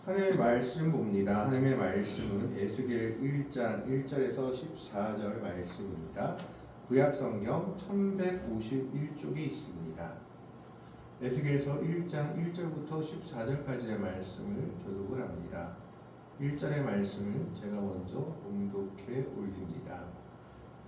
하나님의 말씀 봅니다. 하나님의 말씀은 에스겔 1장 1절에서 14절 말씀입니다. 구약성경 1151쪽에 있습니다. 에스겔서 1장 1절부터 14절까지의 말씀을 교독을 합니다. 1절의 말씀을 제가 먼저 봉독해 올립니다.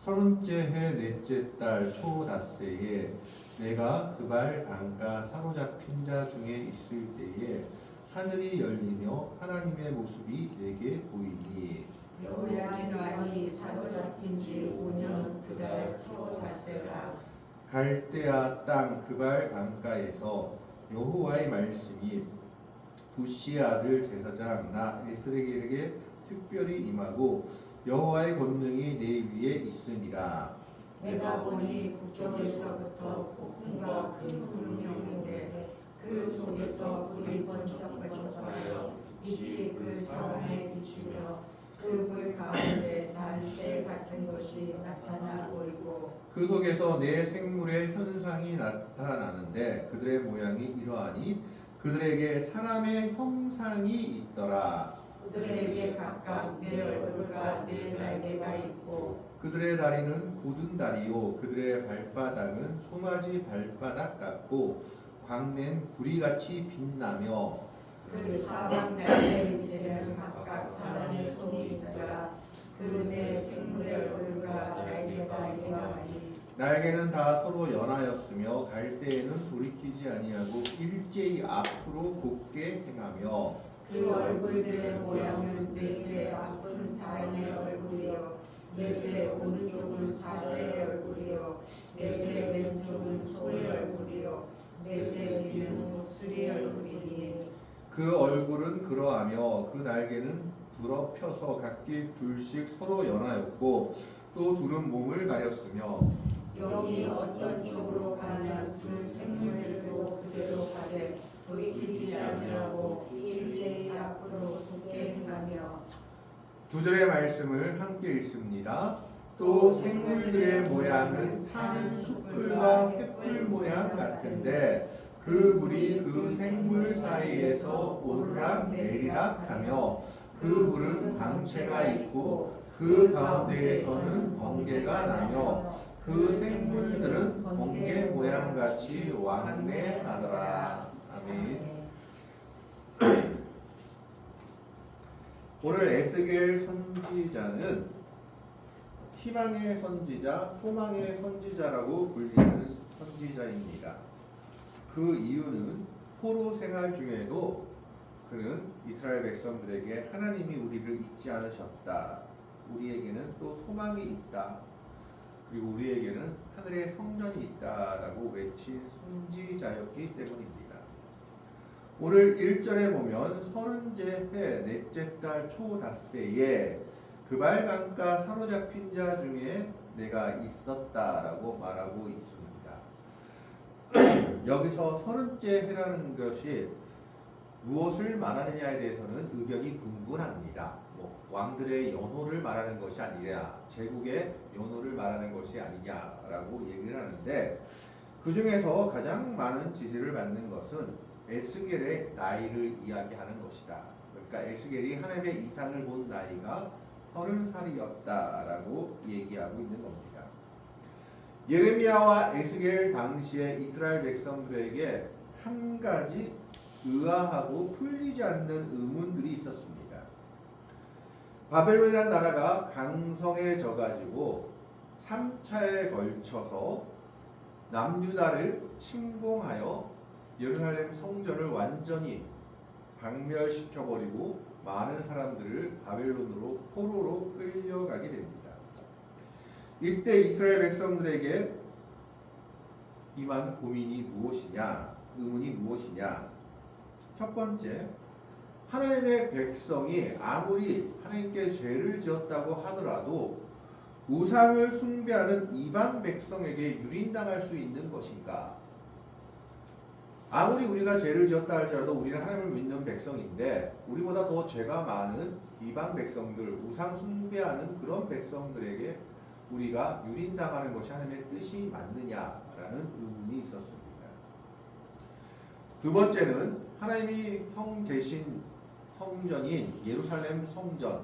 30째 해 넷째 달 초닷새에 내가 그발 강가 사로잡힌 자 중에 있을 때에 하늘이 열리며 하나님의 모습이 내게 보이니 여호야긴왕이 사로잡힌 지 5년 그달 초닷새라. 갈대아 땅 그발 강가에서 여호와의 말씀이 부시의 아들 제사장 나 에스겔에게 특별히 임하고 여호와의 권능이 내 위에 있으니라. 내가 보니 북쪽에서부터 폭풍과 큰 구름이 오는데 그 속에서 불이 번쩍번쩍하여 빛이 그 사방에 비치며 그 불 가운데 달새 같은 것이 나타나 보이고 그 속에서 네 생물의 현상이 나타나는데 그들의 모양이 이러하니 그들에게 사람의 형상이 있더라. 그들에게 각각 네 얼굴과 네 날개가 있고 그들의 다리는 곧은 다리요 그들의 발바닥은 송아지 발바닥 같고 광낸 구리같이 빛나며 그 사방 날개 밑에는 각각 사람의 손이 있더라. 그 네 생물의 얼굴과 날개가 이러하니 날개는 다 서로 연하였으며 갈 때에는 돌이키지 아니하고 일제히 앞으로 곧게 행하며 그 얼굴들의 모양은 넷의 앞은 사람의 얼굴이요 넷의 오른쪽은 사자의 얼굴이요 넷의 왼쪽은 소의 얼굴이요 넷의 뒤는 독수리 얼굴이니 그 얼굴은 그러하며 그 날개는 둘어펴서 각기 둘씩 서로 연하였고 또 둘은 몸을 가렸으며 영이 어떤 쪽으로 가면 그 생물들도 그대로 가되 돌이키지 아니하고 일제히 앞으로 굳게 행하며. 두 절의 말씀을 함께 읽습니다. 또 생물들의 모양은 타는 숯불과 횃불 모양 같은데 그 불이 그 생물 사이에서 오르락 내리락 하며 그 불은 광채가 있고 그 가운데에서는 번개가 나며 그 생물들은 번개 모양같이 왕래하더라. 아멘. 오늘 에스겔 선지자는 희망의 선지자, 소망의 선지자라고 불리는 선지자입니다. 그 이유는 포로 생활 중에도 그는 이스라엘 백성들에게 하나님이 우리를 잊지 않으셨다. 우리에게는 또 소망이 있다. 그리고 우리에게는 하늘의 성전이 있다라고 외친 선지자였기 때문입니다. 오늘 1절에 보면 30째 해 넷째 달 초닷새에 그발 강가 사로잡힌 자 중에 내가 있었다라고 말하고 있습니다. 여기서 30째 해라는 것이 무엇을 말하느냐에 대해서는 의견이 분분합니다. 왕들의 연호를 말하는 것이 아니냐, 제국의 연호를 말하는 것이 아니냐라고 얘기를 하는데 그 중에서 가장 많은 지지를 받는 것은 에스겔의 나이를 이야기하는 것이다. 그러니까 에스겔이 하나님의 이상을 본 나이가 30살이었다라고 얘기하고 있는 겁니다. 예레미야와 에스겔 당시에 이스라엘 백성들에게 한 가지 의아하고 풀리지 않는 의문들이 있었습니다. 바벨론이라는 나라가 강성해져 가지고 3차에 걸쳐서 남유다를 침공하여 예루살렘 성전을 완전히 박멸시켜버리고 많은 사람들을 바벨론으로 포로로 끌려가게 됩니다. 이때 이스라엘 백성들에게 임한 고민이 무엇이냐, 의문이 무엇이냐. 첫 번째, 하나님의 백성이 아무리 하나님께 죄를 지었다고 하더라도 우상을 숭배하는 이방 백성에게 유린당할 수 있는 것인가? 아무리 우리가 죄를 지었다 할지라도 우리는 하나님을 믿는 백성인데 우리보다 더 죄가 많은 이방 백성들, 우상 숭배하는 그런 백성들에게 우리가 유린당하는 것이 하나님의 뜻이 맞느냐라는 의문이 있었습니다. 두 번째는 하나님이 성 대신 성전인 예루살렘 성전.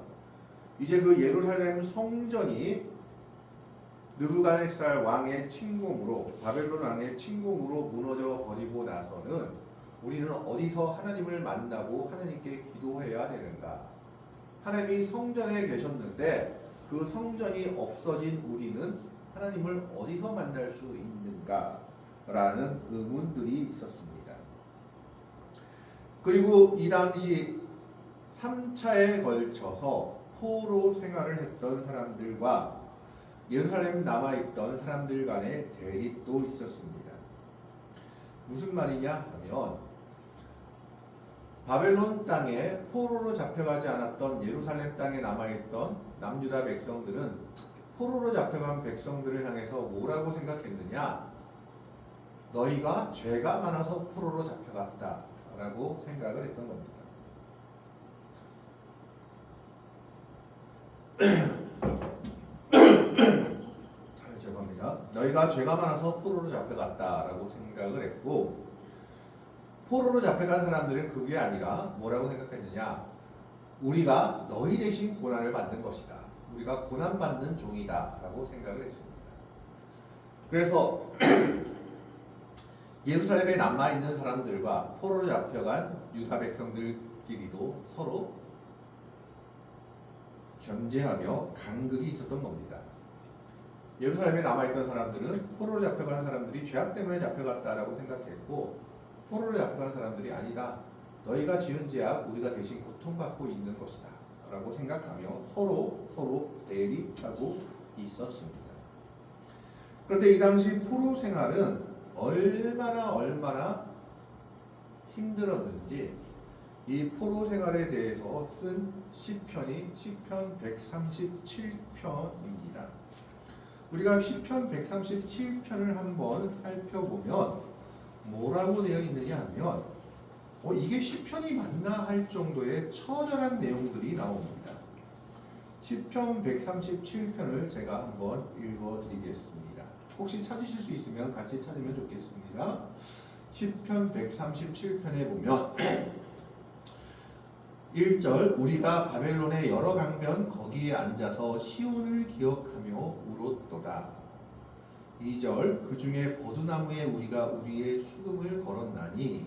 이제 그 예루살렘 성전이 느부갓네살 왕의 침공으로, 바벨론 왕의 침공으로 무너져 버리고 나서는 우리는 어디서 하나님을 만나고 하나님께 기도해야 되는가? 하나님이 성전에 계셨는데 그 성전이 없어진 우리는 하나님을 어디서 만날 수 있는가? 라는 의문들이 있었습니다. 그리고 이 당시 3차에 걸쳐서 포로 생활을 했던 사람들과 예루살렘 남아있던 사람들 간의 대립도 있었습니다. 무슨 말이냐 하면 바벨론 땅에 포로로 잡혀가지 않았던 예루살렘 땅에 남아있던 남유다 백성들은 포로로 잡혀간 백성들을 향해서 뭐라고 생각했느냐? 너희가 죄가 많아서 포로로 잡혀갔다 라고 생각을 했던 겁니다. 죄송합니다. 너희가 죄가 많아서 포로로 잡혀갔다 라고 생각을 했고, 포로로 잡혀간 사람들은 그게 아니라 뭐라고 생각했느냐? 우리가 너희 대신 고난을 받는 것이다. 우리가 고난받는 종이다 라고 생각을 했습니다. 그래서 예루살렘에 남아있는 사람들과 포로로 잡혀간 유다 백성들끼리도 서로 견제하며 간극이 있었던 겁니다. 예루살렘에 남아있던 사람들은 포로로 잡혀가는 사람들이 죄악 때문에 잡혀갔다라고 생각했고, 포로로 잡혀가는 사람들이 아니다. 너희가 지은 죄악 우리가 대신 고통받고 있는 것이다 라고 생각하며 서로 대립하고 있었습니다. 그런데 이 당시 포로 생활은 얼마나 힘들었는지 이 포로 생활에 대해서 쓴 시편이 시편 137편입니다. 우리가 시편 137편을 한번 살펴보면 뭐라고 되어 있느냐 하면 이게 시편이 맞나 할 정도의 처절한 내용들이 나옵니다. 시편 137편을 제가 한번 읽어드리겠습니다. 혹시 찾으실 수 있으면 같이 찾으면 좋겠습니다. 시편 137편에 보면 1절 우리가 바벨론의 여러 강변 거기에 앉아서 시온을 기억하며 울었도다. 2절 그 중에 버두나무에 우리가 우리의 수금을 걸었나니.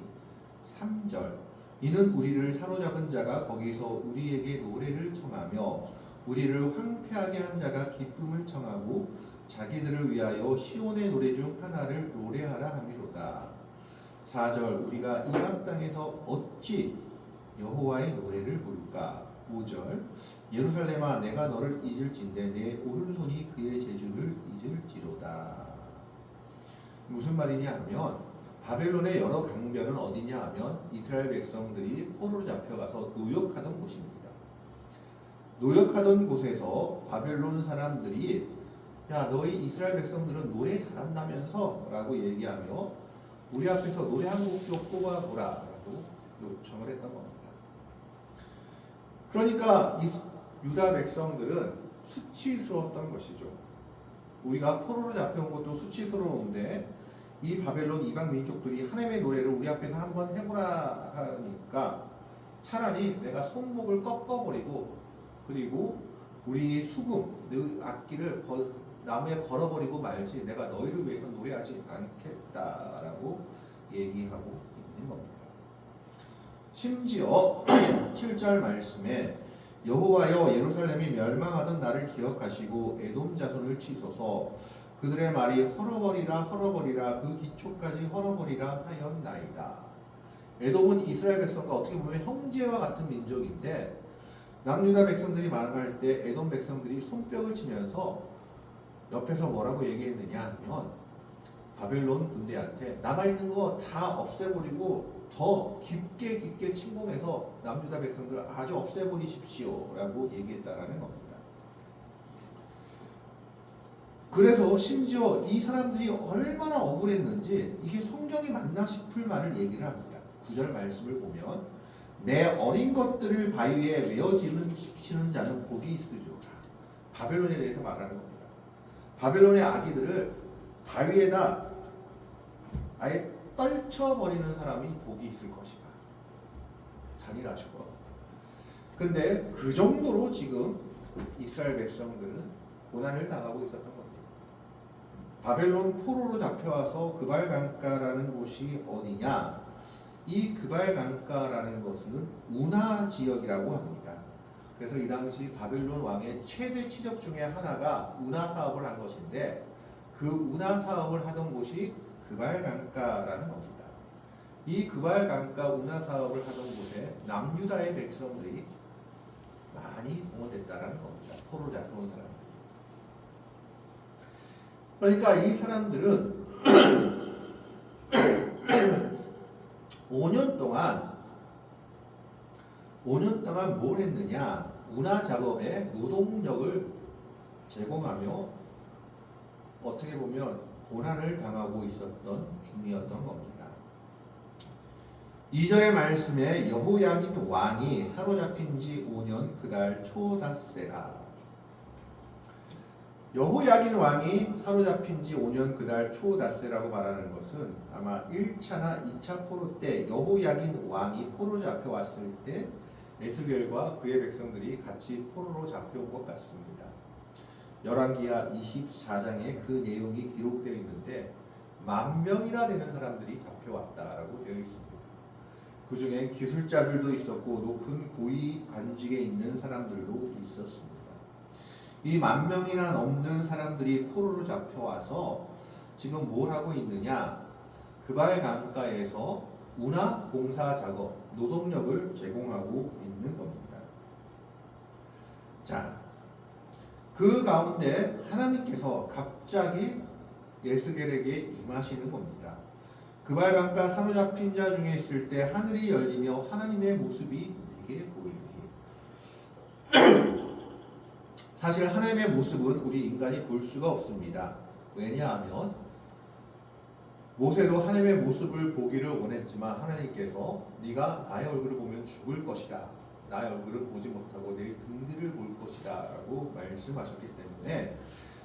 3절 이는 우리를 사로잡은 자가 거기서 우리에게 노래를 청하며 우리를 황폐하게 한 자가 기쁨을 청하고 자기들을 위하여 시온의 노래 중 하나를 노래하라 함이로다. 4절 우리가 이방 땅에서 어찌 여호와의 노래를 부를까. 5절 예루살렘아 내가 너를 잊을진대 내 오른손이 그의 재주를 잊을지로다. 무슨 말이냐 하면 바벨론의 여러 강변은 어디냐 하면 이스라엘 백성들이 포로로 잡혀가서 노역하던 곳입니다. 노역하던 곳에서 바벨론 사람들이 야 너희 이스라엘 백성들은 노래 잘한다면서 라고 얘기하며 우리 앞에서 노래 한 곡 좀 뽑아보라 라고 요청을 했던 겁니다. 그러니까 이 유다 백성들은 수치스러웠던 것이죠. 우리가 포로로 잡혀온 것도 수치스러운데 이 바벨론 이방 민족들이 하나님의 노래를 우리 앞에서 한번 해보라 하니까 차라리 내가 손목을 꺾어버리고 그리고 우리 수금, 악기를 나무에 걸어버리고 말지 내가 너희를 위해서 노래하지 않겠다라고 얘기하고 있는 겁니다. 심지어 7절 말씀에 여호와여 예루살렘이 멸망하던 날을 기억하시고 에돔 자손을 치소서 그들의 말이 헐어버리라 그 기초까지 헐어버리라 하였나이다. 에돔은 이스라엘 백성과 어떻게 보면 형제와 같은 민족인데 남유다 백성들이 말할 때 에돔 백성들이 손뼉을 치면서 옆에서 뭐라고 얘기했느냐 하면 바벨론 군대한테 남아있는 거 다 없애버리고 더 깊게 침공해서 남유다 백성들을 아주 없애버리십시오 라고 얘기했다라는 겁니다. 그래서 심지어 이 사람들이 얼마나 억울했는지 이게 성경이 맞나 싶을 말을 얘기를 합니다. 9절 말씀을 보면 내 어린 것들을 바위에 메어지는 자는 복이 있으리로다. 바벨론에 대해서 말하는 겁니다. 바벨론의 아기들을 바위에다 아예 떨쳐버리는 사람이 복이 있을 것이다. 잔인하죠. 근데 그 정도로 지금 이스라엘 백성들은 고난을 당하고 있었던 겁니다. 바벨론 포로로 잡혀와서 그발 강가라는 곳이 어디냐? 이 그발 강가라는 것은 운하 지역이라고 합니다. 그래서 이 당시 바벨론 왕의 최대 치적 중에 하나가 운하 사업을 한 것인데 그 운하 사업을 하던 곳이 그발 강가라는 겁니다. 이 그발 강가 운하 사업을 하던 곳에 남유다의 백성들이 많이 동원됐다라는 겁니다. 포로로 잡혀온 사람들. 그러니까 이 사람들은 5년 동안 뭘 했느냐? 운하 작업에 노동력을 제공하며 어떻게 보면 고난을 당하고 있었던 중이었던 겁니다. 2절의 말씀에 여호야긴 왕이 사로잡힌 지 5년 그달 초닷새라. 여호야긴 왕이 사로잡힌 지 5년 그달 초닷새라고 말하는 것은 아마 1차나 2차 포로 때 여호야긴 왕이 포로로 잡혀왔을 때 에스겔과 그의 백성들이 같이 포로로 잡혀온 것 같습니다. 열왕기하 24장에 그 내용이 기록되어 있는데 10,000명이나 되는 사람들이 잡혀왔다라고 되어 있습니다. 그 중에 기술자들도 있었고 높은 고위 관직에 있는 사람들도 있었습니다. 이 10,000명이나 넘는 사람들이 포로로 잡혀와서 지금 뭘 하고 있느냐? 그발 강가에서 운하 공사 작업, 노동력을 제공하고 있는 겁니다. 자, 그 가운데 하나님께서 갑자기 에스겔에게 임하시는 겁니다. 그발 강가 사로잡힌 자 중에 있을 때 하늘이 열리며 하나님의 모습이 내게 보이니. 사실 하나님의 모습은 우리 인간이 볼 수가 없습니다. 왜냐하면 모세도 하나님의 모습을 보기를 원했지만 하나님께서 네가 나의 얼굴을 보면 죽을 것이다. 나의 얼굴을 보지 못하고 내 등 뒤를 볼 것이다 라고 말씀하셨기 때문에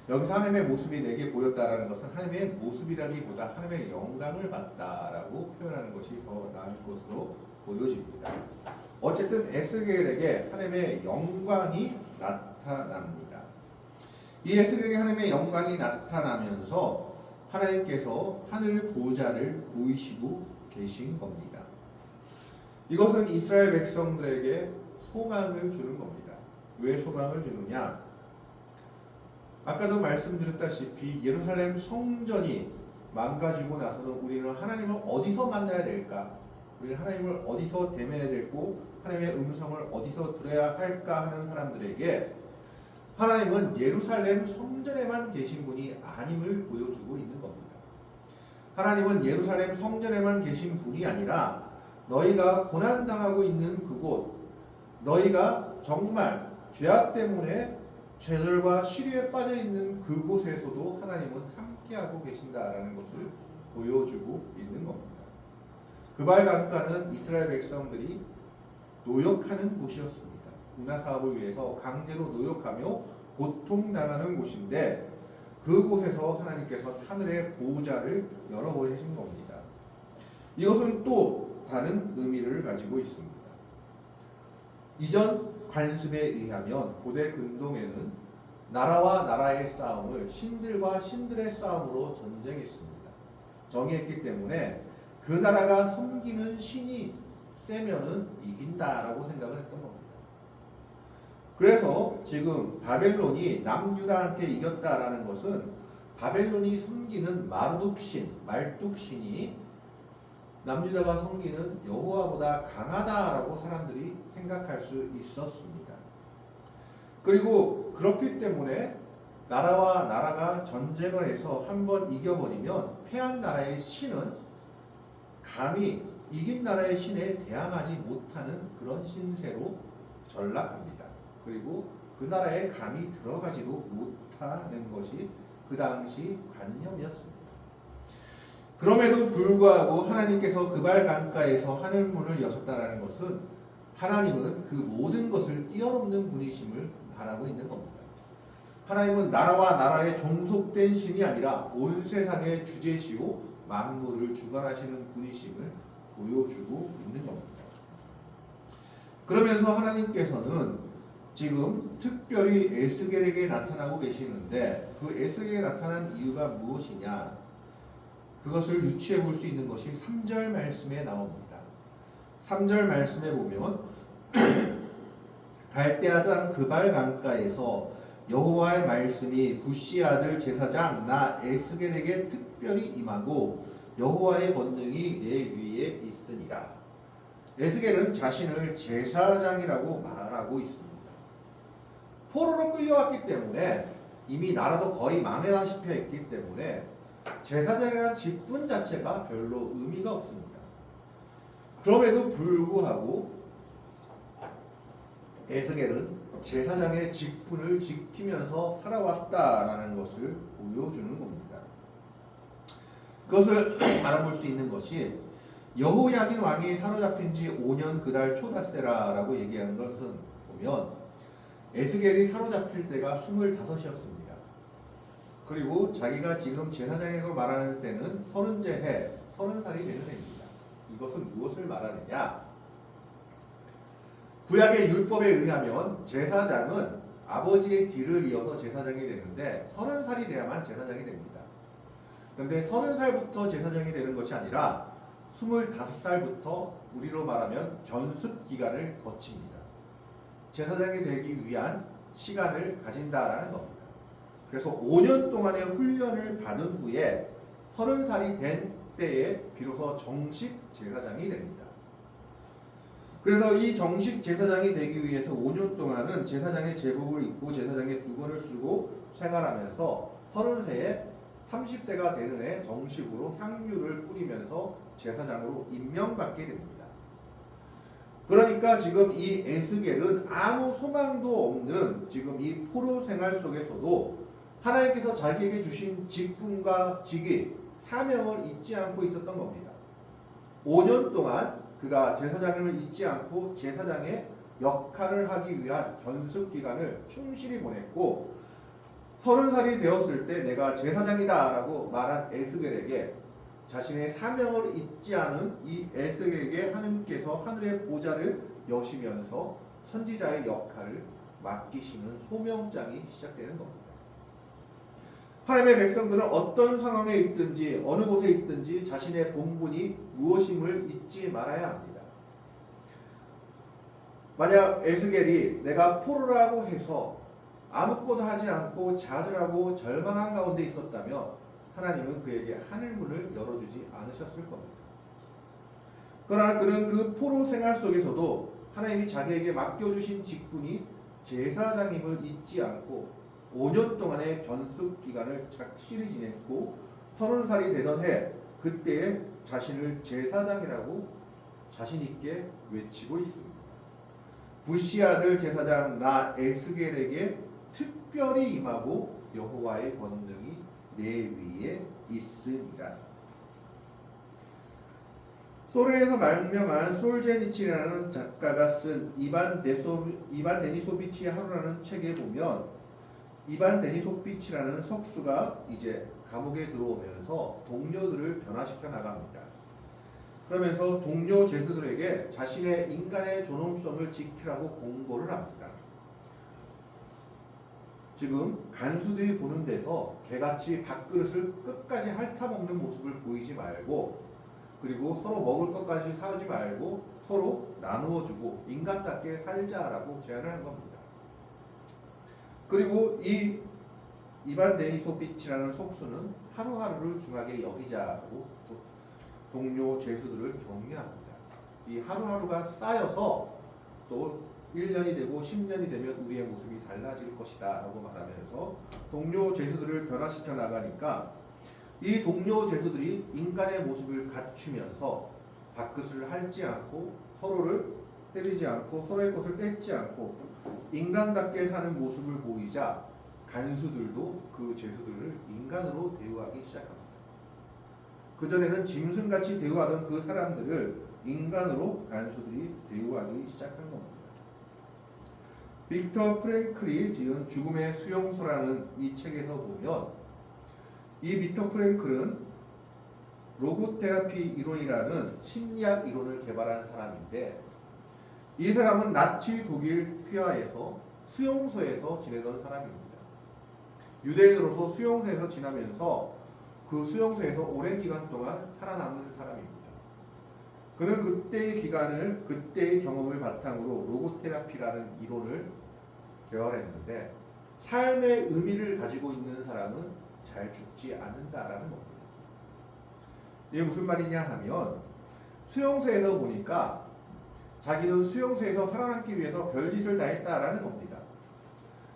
여기서 하나님의 모습이 내게 보였다라는 것은 하나님의 모습이라기보다 하나님의 영광을 봤다라고 표현하는 것이 더 나을 것으로 보여집니다. 어쨌든 에스겔에게 하나님의 영광이 나타납니다. 이 에스겔에게 하나님의 영광이 나타나면서 하나님께서 하늘 보좌를 보이시고 계신 겁니다. 이것은 이스라엘 백성들에게 소망을 주는 겁니다. 왜 소망을 주느냐? 아까도 말씀드렸다시피 예루살렘 성전이 망가지고 나서는 우리는 하나님을 어디서 만나야 될까? 우리는 하나님을 어디서 대면해야 되고 하나님의 음성을 어디서 들어야 할까 하는 사람들에게 하나님은 예루살렘 성전에만 계신 분이 아님을 보여주고 있는 겁니다. 하나님은 예루살렘 성전에만 계신 분이 아니라 너희가 고난당하고 있는 그곳, 너희가 정말 죄악 때문에 죄절과 시류에 빠져 있는 그곳에서도 하나님은 함께하고 계신다라는 것을 보여주고 있는 겁니다. 그발 강가는 이스라엘 백성들이 노역하는 곳이었습니다. 운하 사업을 위해서 강제로 노역하며 고통당하는 곳인데 그곳에서 하나님께서 하늘의 보좌를 열어버리신 겁니다. 이것은 또 다른 의미를 가지고 있습니다. 이전 관습에 의하면 고대 근동에는 나라와 나라의 싸움을 신들과 신들의 싸움으로 전쟁했습니다. 정의했기 때문에 그 나라가 섬기는 신이 세면은 이긴다라고 생각을 했던 겁니다. 그래서 지금 바벨론이 남유다한테 이겼다라는 것은 바벨론이 섬기는 마르둑신, 말뚝신이 남유다가 섬기는 여호와보다 강하다라고 사람들이 생각할 수 있었습니다. 그리고 그렇기 때문에 나라와 나라가 전쟁을 해서 한번 이겨버리면 패한 나라의 신은 감히 이긴 나라의 신에 대항하지 못하는 그런 신세로 전락합니다. 그리고 그 나라에 감히 들어가지도 못하는 것이 그 당시 관념이었습니다. 그럼에도 불구하고 하나님께서 그발 강가에서 하늘문을 여셨다라는 것은 하나님은 그 모든 것을 뛰어넘는 분이심을 말하고 있는 겁니다. 하나님은 나라와 나라에 종속된 신이 아니라 온 세상의 주제시오 만물을 주관하시는 분이심을 보여주고 있는 겁니다. 그러면서 하나님께서는 지금 특별히 에스겔에게 나타나고 계시는데 그 에스겔에게 나타난 이유가 무엇이냐? 그것을 유추해 볼 수 있는 것이 3절 말씀에 나옵니다. 3절 말씀에 보면 갈대아 땅 그발 강가에서 여호와의 말씀이 부시 아들 제사장 나 에스겔에게 특별히 임하고 여호와의 권능이 내 위에 있으니라. 에스겔은 자신을 제사장이라고 말하고 있습니다. 포로로 끌려왔기 때문에 이미 나라도 거의 망해다시피 했기 때문에 제사장이라는 직분 자체가 별로 의미가 없습니다. 그럼에도 불구하고 에스겔은 제사장의 직분을 지키면서 살아왔다라는 것을 보여주는 겁니다. 그것을 알아볼 수 있는 것이 여호야긴 왕이 사로잡힌 지 5년 그달 초닷새라라고 얘기하는 것은 보면 에스겔이 사로잡힐 때가 25이었습니다. 그리고 자기가 지금 제사장이라고 말하는 때는 30살이 되는 해입니다. 이것은 무엇을 말하느냐? 구약의 율법에 의하면 제사장은 아버지의 뒤를 이어서 제사장이 되는데 30살이 돼야만 제사장이 됩니다. 그런데 30살부터 제사장이 되는 것이 아니라 25살부터 우리로 말하면 견습 기간을 거칩니다. 제사장이 되기 위한 시간을 가진다라는 겁니다. 그래서 5년 동안의 훈련을 받은 후에 30살이 된 때에 비로소 정식 제사장이 됩니다. 그래서 이 정식 제사장이 되기 위해서 5년 동안은 제사장의 제복을 입고 제사장의 두건을 쓰고 생활하면서 30세에 30세가 되는 해 정식으로 향유를 뿌리면서 제사장으로 임명받게 됩니다. 그러니까 지금 이 에스겔은 아무 소망도 없는 지금 이 포로 생활 속에서도 하나님께서 자기에게 주신 직분과 직위, 사명을 잊지 않고 있었던 겁니다. 5년 동안 그가 제사장을 잊지 않고 제사장의 역할을 하기 위한 견습 기간을 충실히 보냈고 30살이 되었을 때 내가 제사장이다 라고 말한 에스겔에게 자신의 사명을 잊지 않은 이 에스겔에게 하나님께서 하늘의 보좌를 여시면서 선지자의 역할을 맡기시는 소명장이 시작되는 겁니다. 하나님의 백성들은 어떤 상황에 있든지 어느 곳에 있든지 자신의 본분이 무엇임을 잊지 말아야 합니다. 만약 에스겔이 내가 포로라고 해서 아무것도 하지 않고 좌절하고 절망한 가운데 있었다면 하나님은 그에게 하늘문을 열어주지 않으셨을 겁니다. 그러나 그는 그 포로 생활 속에서도 하나님이 자기에게 맡겨주신 직분이 제사장임을 잊지 않고 5년 동안의 견습 기간을 착실히 지냈고 30살이 되던 해 그때에 자신을 제사장이라고 자신있게 외치고 있습니다. 부시 아들 제사장 나 에스겔에게 특별히 임하고 여호와의 권능이 내 위에 있으니라. 소련에서 망명한 솔제니치라는 작가가 쓴 이반 데니소비치의 하루라는 책에 보면 이반 데니소비치라는 석수가 이제 감옥에 들어오면서 동료들을 변화시켜 나갑니다. 그러면서 동료 죄수들에게 자신의 인간의 존엄성을 지키라고 공고를 합니다. 지금 간수들이 보는 데서 개같이 밥그릇을 끝까지 핥아먹는 모습을 보이지 말고 그리고 서로 먹을 것까지 사지 말고 서로 나누어주고 인간답게 살자라고 제안을 한 겁니다. 그리고 이 이반 데니소비치라는 속수는 하루하루를 중하게 여기자고 동료 죄수들을 격려합니다. 이 하루하루가 쌓여서 또 1년이 되고 10년이 되면 우리의 모습이 달라질 것이다 라고 말하면서 동료 죄수들을 변화시켜 나가니까 이 동료 죄수들이 인간의 모습을 갖추면서 밥그릇을 핥지 않고 서로를 때리지 않고 서로의 것을 뺏지 않고 인간답게 사는 모습을 보이자 간수들도 그 죄수들을 인간으로 대우하기 시작합니다. 그전에는 짐승같이 대우하던 그 사람들을 인간으로 간수들이 대우하기 시작한 겁니다. 빅터 프랭클이 지은 죽음의 수용소라는 이 책에서 보면 이 빅터 프랭클은 로고테라피 이론이라는 심리학 이론을 개발한 사람인데 이 사람은 나치 독일 휘하에서 수용소에서 지내던 사람입니다. 유대인으로서 수용소에서 지나면서 그 수용소에서 오랜 기간 동안 살아남은 사람입니다. 그는 그때의 경험을 바탕으로 로고테라피라는 이론을 개발했는데, 삶의 의미를 가지고 있는 사람은 잘 죽지 않는다라는 겁니다. 이게 무슨 말이냐 하면, 수용소에서 보니까 자기는 수용소에서 살아남기 위해서 별짓을 다 했다라는 겁니다.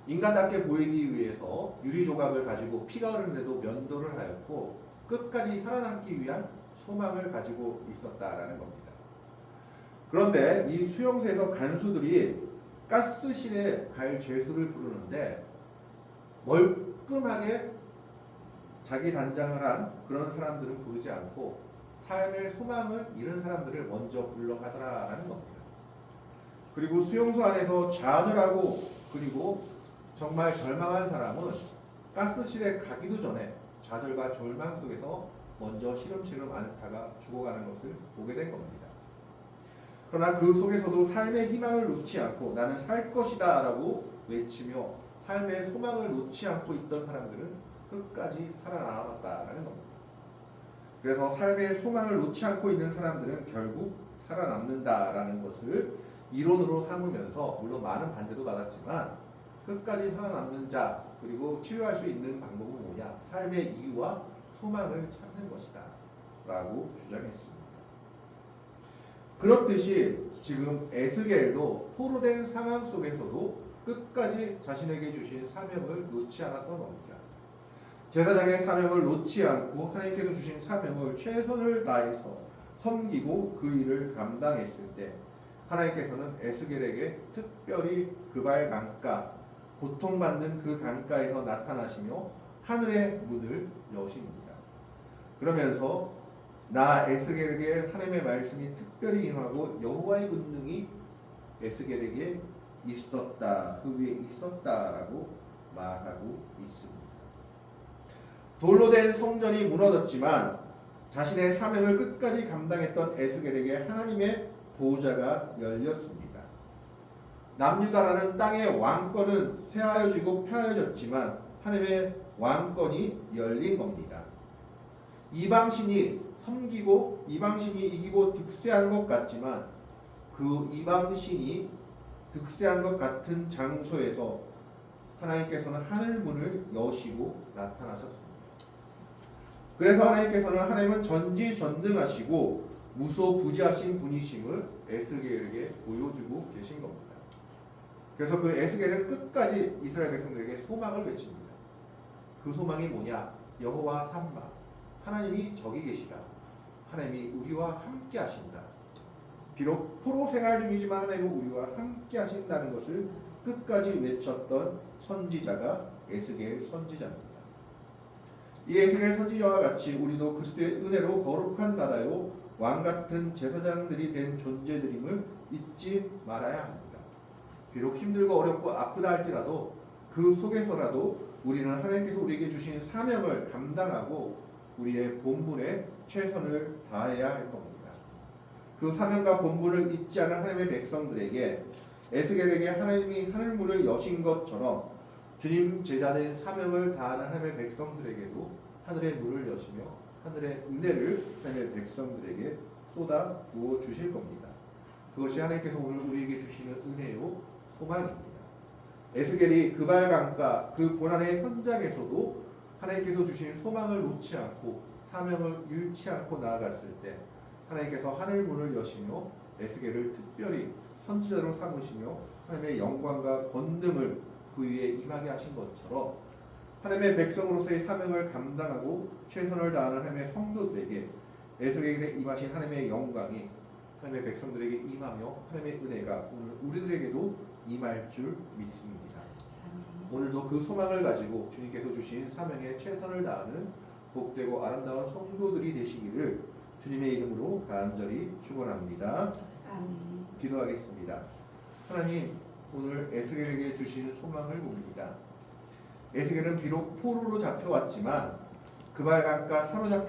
인간답게 보이기 위해서 유리 조각을 가지고 피가 흐르는데도 면도를 하였고 끝까지 살아남기 위한 소망을 가지고 있었다라는 겁니다. 그런데 이 수용소에서 간수들이 가스실에 갈 죄수를 부르는데 멀끔하게 자기 단장을 한 그런 사람들은 부르지 않고 삶의 소망을 잃은 사람들을 먼저 불러가더라라는 겁니다. 그리고 수용소 안에서 좌절하고 그리고 정말 절망한 사람은 가스실에 가기도 전에 좌절과 절망 속에서 먼저 시름시름 앓다가 죽어가는 것을 보게 된 겁니다. 그러나 그 속에서도 삶의 희망을 놓지 않고 나는 살 것이다 라고 외치며 삶의 소망을 놓지 않고 있던 사람들은 끝까지 살아남았다라는 겁니다. 그래서 삶의 소망을 놓지 않고 있는 사람들은 결국 살아남는다라는 것을 이론으로 삼으면서 물론 많은 반대도 받았지만 끝까지 살아남는 자 그리고 치료할 수 있는 방법은 뭐냐? 삶의 이유와 소망을 찾는 것이다 라고 주장했습니다. 그렇듯이 지금 에스겔도 포로된 상황 속에서도 끝까지 자신에게 주신 사명을 놓지 않았던 겁니다. 제사장의 사명을 놓지 않고 하나님께서 주신 사명을 최선을 다해서 섬기고 그 일을 감당했을 때 하나님께서는 에스겔에게 특별히 그발 강가, 고통받는 그 강가에서 나타나시며 하늘의 문을 여십니다. 그러면서 나 에스겔에게 하나님의 말씀이 특별히 임하고 여호와의 권능이 에스겔에게 있었다, 그 위에 있었다라고 말하고 있습니다. 돌로 된 성전이 무너졌지만 자신의 사명을 끝까지 감당했던 에스겔에게 하나님의 보좌가 열렸습니다. 남유다라는 땅의 왕권은 쇠하여지고 폐하여졌지만 하나님의 왕권이 열린 겁니다. 이방신이 섬기고 이방신이 이기고 득세한 것 같지만 그 이방신이 득세한 것 같은 장소에서 하나님께서는 하늘문을 여시고 나타나셨습니다. 그래서 하나님은 전지전능하시고 무소부지하신 분이심을 에스겔에게 보여주고 계신 겁니다. 그래서 그 에스겔은 끝까지 이스라엘 백성들에게 소망을 외칩니다. 그 소망이 뭐냐? 여호와 삼마, 하나님이 저기 계시다. 하나님이 우리와 함께 하신다. 비록 포로 생활 중이지만 하나님은 우리와 함께 하신다는 것을 끝까지 외쳤던 선지자가 에스겔 선지자입니다. 이 에스겔 선지자와 같이 우리도 그리스도의 은혜로 거룩한 나라요 왕같은 제사장들이 된 존재들임을 잊지 말아야 합니다. 비록 힘들고 어렵고 아프다 할지라도 그 속에서라도 우리는 하나님께서 우리에게 주신 사명을 감당하고 우리의 본분에 최선을 다해야 할 겁니다. 그 사명과 본분을 잊지 않은 하나님의 백성들에게 에스겔에게 하나님이 하늘문을 여신 것처럼 주님 제자된 사명을 다하는 하나님의 백성들에게도 하늘의 문을 여시며 하늘의 은혜를 하나님의 백성들에게 쏟아 부어 주실 겁니다. 그것이 하나님께서 오늘 우리에게 주시는 은혜요 소망입니다. 에스겔이 그발 강가 그 고난의 현장에서도 하나님께서 주신 소망을 놓지 않고 사명을 잃지 않고 나아갔을 때 하나님께서 하늘 문을 여시며 에스겔을 특별히 선지자로 삼으시며 하나님의 영광과 권능을 그 위에 임하게 하신 것처럼 하나님의 백성으로서의 사명을 감당하고 최선을 다하는 하나님의 성도들에게 에스겔에 임하신 하나님의 영광이 하나님의 백성들에게 임하며 하나님의 은혜가 오늘 우리들에게도 임할 줄 믿습니다. 오늘도 그 소망을 가지고 주님께서 주신 사명에 최선을 다하는 복되고 아름다운 성도들이 되시기를 주님의 이름으로 간절히 축원합니다. 기도하겠습니다. 하나님, 오늘 에스겔에게 주신 소망을 봅니다. 에스겔은 비록 포로로 잡혀왔지만 그발 강가 사로잡힌